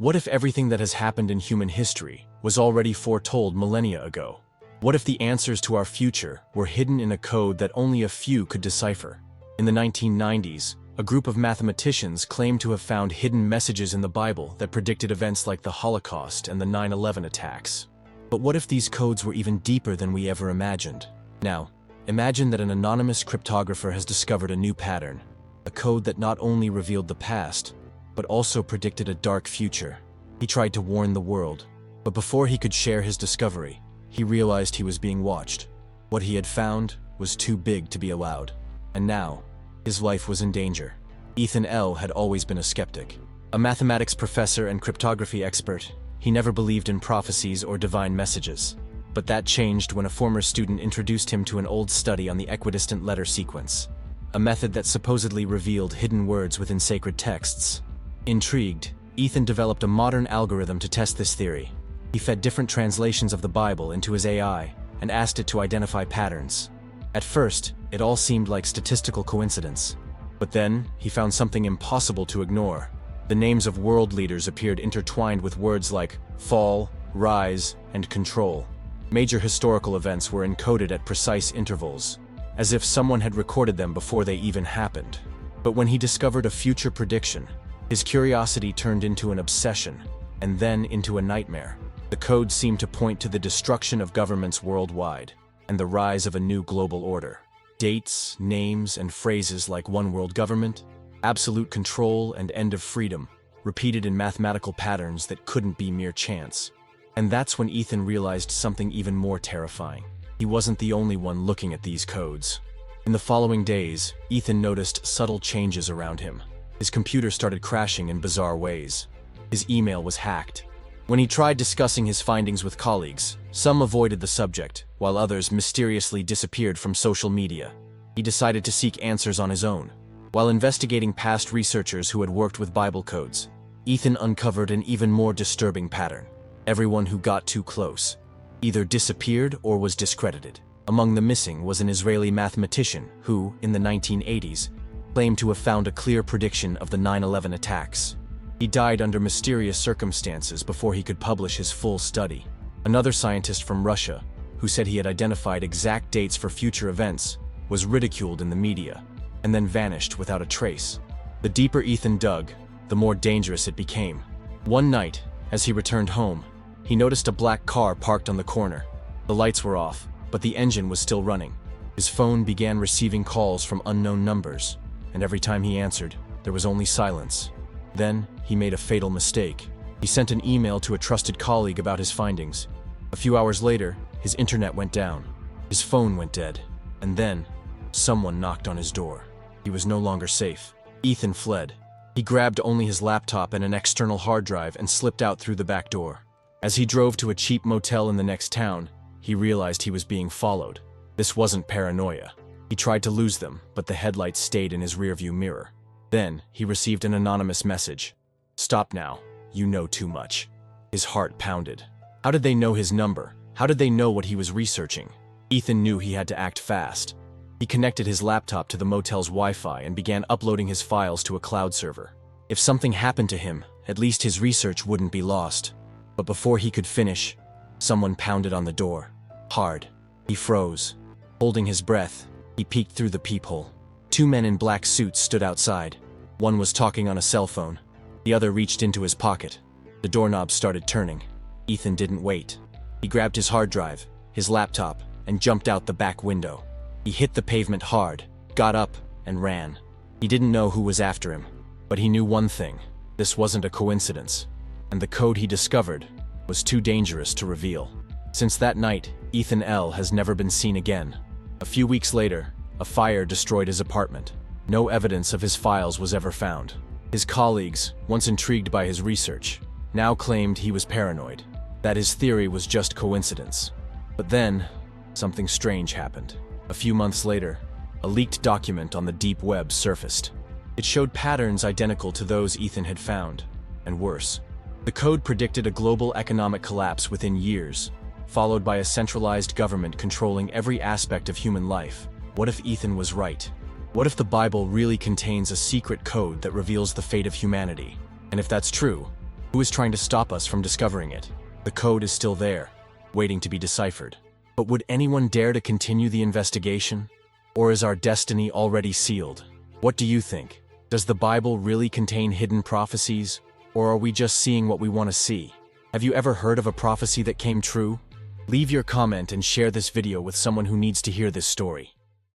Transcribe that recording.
What if everything that has happened in human history was already foretold millennia ago? What if the answers to our future were hidden in a code that only a few could decipher? In the 1990s, a group of mathematicians claimed to have found hidden messages in the Bible that predicted events like the Holocaust and the 9/11 attacks. But what if these codes were even deeper than we ever imagined? Now, imagine that an anonymous cryptographer has discovered a new pattern, a code that not only revealed the past, but also predicted a dark future. He tried to warn the world, but before he could share his discovery, he realized he was being watched. What he had found was too big to be allowed, and now, his life was in danger. Ethan L. had always been a skeptic. A mathematics professor and cryptography expert, he never believed in prophecies or divine messages. But that changed when a former student introduced him to an old study on the equidistant letter sequence, a method that supposedly revealed hidden words within sacred texts. Intrigued, Ethan developed a modern algorithm to test this theory. He fed different translations of the Bible into his AI and asked it to identify patterns. At first, it all seemed like statistical coincidence. But then, he found something impossible to ignore. The names of world leaders appeared intertwined with words like fall, rise, and control. Major historical events were encoded at precise intervals, as if someone had recorded them before they even happened. But when he discovered a future prediction, his curiosity turned into an obsession, and then into a nightmare. The code seemed to point to the destruction of governments worldwide, and the rise of a new global order. Dates, names, and phrases like one world government, absolute control, and end of freedom, repeated in mathematical patterns that couldn't be mere chance. And that's when Ethan realized something even more terrifying. He wasn't the only one looking at these codes. In the following days, Ethan noticed subtle changes around him. His computer started crashing in bizarre ways. His email was hacked. When he tried discussing his findings with colleagues, some avoided the subject, while others mysteriously disappeared from social media. He decided to seek answers on his own. While investigating past researchers who had worked with Bible codes, Ethan uncovered an even more disturbing pattern. Everyone who got too close either disappeared or was discredited. Among the missing was an Israeli mathematician who, in the 1980s, claimed to have found a clear prediction of the 9/11 attacks. He died under mysterious circumstances before he could publish his full study. Another scientist from Russia, who said he had identified exact dates for future events, was ridiculed in the media, and then vanished without a trace. The deeper Ethan dug, the more dangerous it became. One night, as he returned home, he noticed a black car parked on the corner. The lights were off, but the engine was still running. His phone began receiving calls from unknown numbers, and every time he answered, there was only silence. Then, he made a fatal mistake. He sent an email to a trusted colleague about his findings. A few hours later, his internet went down. His phone went dead. And then, someone knocked on his door. He was no longer safe. Ethan fled. He grabbed only his laptop and an external hard drive and slipped out through the back door. As he drove to a cheap motel in the next town, he realized he was being followed. This wasn't paranoia. He tried to lose them, but the headlights stayed in his rearview mirror. Then, he received an anonymous message. "Stop now. You know too much." His heart pounded. How did they know his number? How did they know what he was researching? Ethan knew he had to act fast. He connected his laptop to the motel's Wi-Fi and began uploading his files to a cloud server. If something happened to him, at least his research wouldn't be lost. But before he could finish, someone pounded on the door. Hard. He froze. Holding his breath, he peeked through the peephole. Two men in black suits stood outside. One was talking on a cell phone. The other reached into his pocket. The doorknob started turning. Ethan didn't wait. He grabbed his hard drive, his laptop, and jumped out the back window. He hit the pavement hard, got up, and ran. He didn't know who was after him, but he knew one thing. This wasn't a coincidence. And the code he discovered was too dangerous to reveal. Since that night, Ethan L. has never been seen again. A few weeks later, a fire destroyed his apartment. No evidence of his files was ever found. His colleagues, once intrigued by his research, now claimed he was paranoid, that his theory was just coincidence. But then, something strange happened. A few months later, a leaked document on the deep web surfaced. It showed patterns identical to those Ethan had found, and worse. The code predicted a global economic collapse within years, followed by a centralized government controlling every aspect of human life. What if Ethan was right? What if the Bible really contains a secret code that reveals the fate of humanity? And if that's true, Who is trying to stop us from discovering it? The code is still there, waiting to be deciphered. But would anyone dare to continue the investigation? Or is our destiny already sealed? What do you think? Does the Bible really contain hidden prophecies? Or are we just seeing what we want to see? Have you ever heard of a prophecy that came true? Leave your comment and share this video with someone who needs to hear this story.